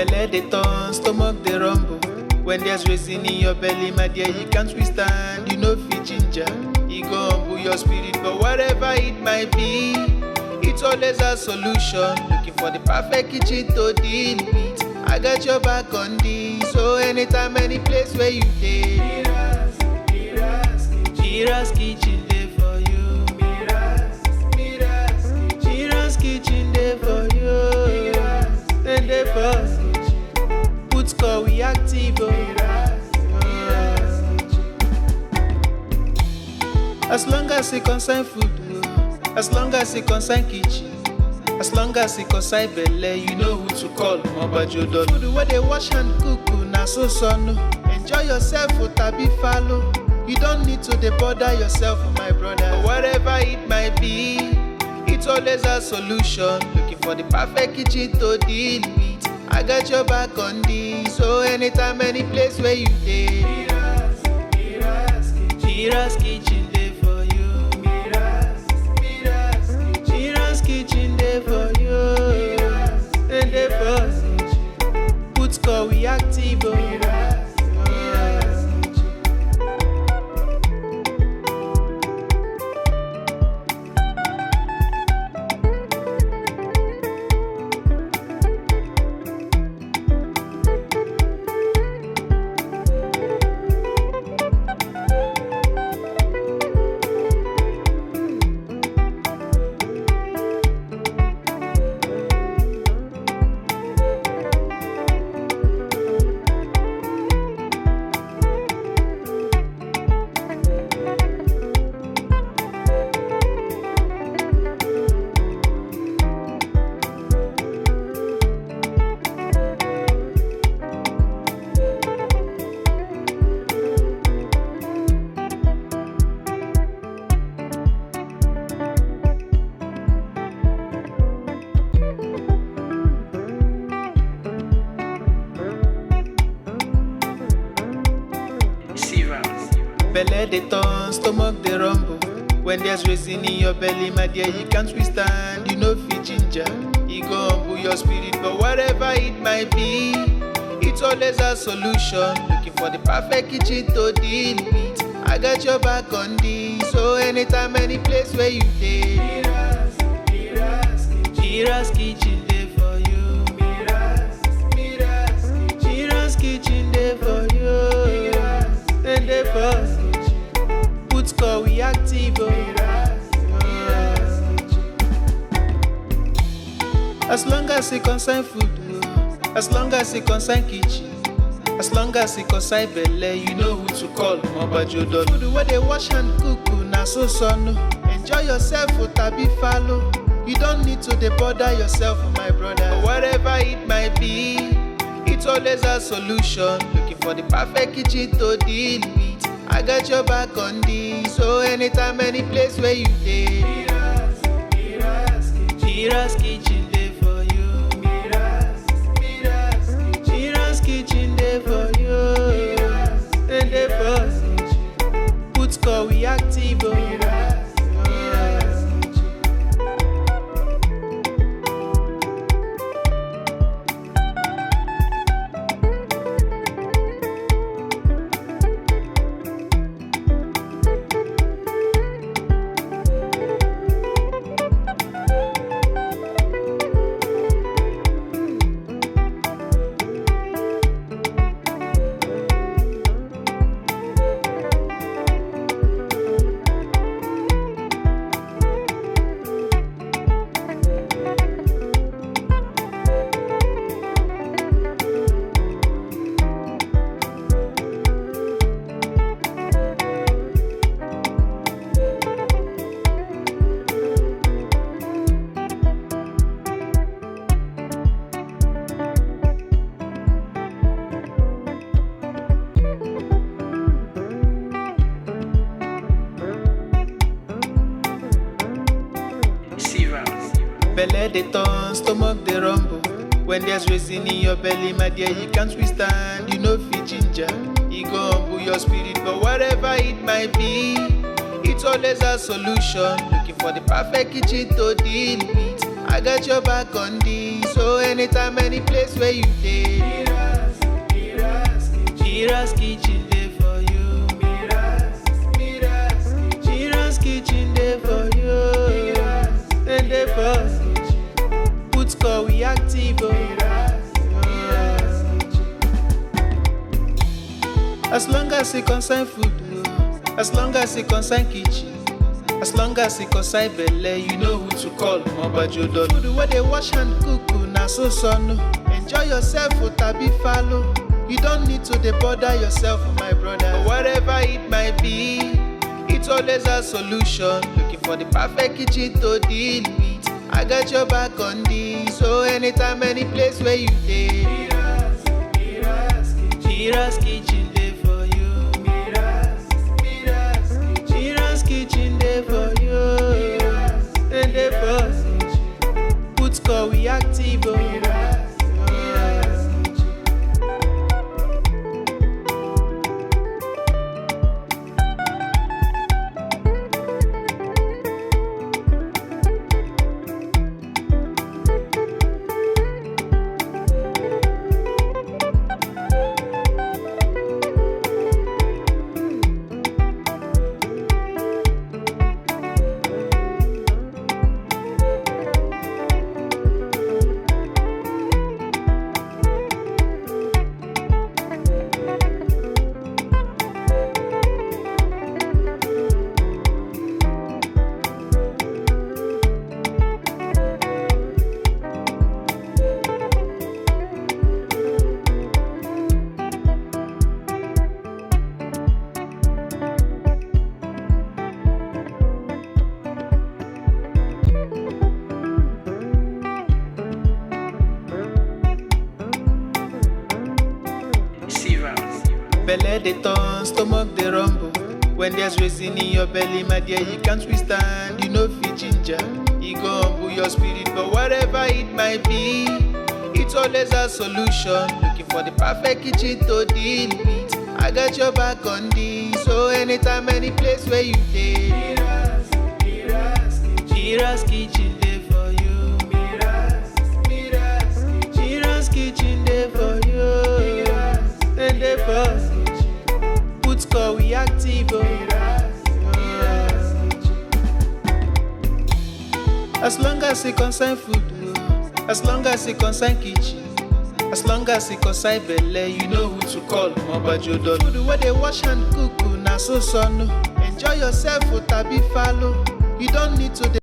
Belle dey turn, stomach dey rumble. When there's reason in your belly, my dear, you can't withstand. You know fit ginger, it go humble your spirit. But whatever it might be, it's always a solution. Looking for the perfect kitchen to deal with. I got your back on this. So anytime, any place where you dey, MIRA'S kitchen dey for you. MIRA'S kitchen dey for you. Then dey for put score we active. As long as it concern food, as long as it concern kitchen, as long as it concern belle, you know who to call. Mobajodo food where they wash and cook, na so no. Enjoy yourself, tabi follow. You don't need to bother yourself, my brother. But whatever it might be, it's always a solution. Looking for the perfect kitchen to deal with. I got your back on this. So anytime, any place where you dey, MIRA'S kitchen dey for you. MIRA'S kitchen dey for you. And dey for put score we active. Belle dey turn, stomach dey rumble. When there's reason in your belly, my dear, you can't withstand. You know fit ginger, it go humble your spirit. But whatever it might be, it's always a solution. Looking for the perfect kitchen to deal with. I got your back on this. So anytime, any place where you dey, MIRA'S kitchen dey for you. MIRA'S kitchen dey for you. And dey for put score we active. As long as it concern food, as long as it concern kitchen, as long as it concern belle, you know who to call. Mobajodo food where they wash and cook, na so no. Enjoy yourself, tabi follow. You don't need to bother yourself, my brother. But whatever it might be, it's always a solution. Looking for the perfect kitchen to deal with. I got your back on this. So anytime, any place where you dey, MIRA'S kitchen dey for you. MIRA'S kitchen dey for you. And dey for put score we active. Belle dey turn, stomach dey rumble. When there's reason in your belly, my dear, you can't withstand. You know fit ginger, it go humble your spirit. But whatever it might be, it's always a solution. Looking for the perfect kitchen to deal with. I got your back on this. So anytime, any place where you dey, MIRA'S kitchen dey for you. MIRA'S kitchen dey for you. And dey for put call we active. As long as it concern food, as long as it concern kitchen, as long as it concern belle, you know who to call. Mobajodo. Food where they wash and cook, na so no. Enjoy yourself, tabi follow. You don't need to dey bother yourself, my brother. Whatever it might be, it's always a solution. Looking for the perfect kitchen to deal with. I got your back on this. So anytime, any place where you dey, MIRA'S kitchen dey for you. MIRA'S kitchen dey for you. And dey for put call we active. Belle dey turn, stomach dey rumble. When there's reason in your belly, my dear, you can't withstand. You know fit ginger, you go humble your spirit. But whatever it might be, it's always a solution. Looking for the perfect kitchen to deal with. I got your back on this. So anytime, any place where you dey, MIRA'S kitchen dey for you. MIRA'S kitchen dey for you. And dey for put call we active. As long as it concern food, as long as it concern kitchen, as long as it concern belle, you know who to call. Mobajodo. Food where they wash and cook, na so no. Enjoy yourself, tabi follow. You don't need to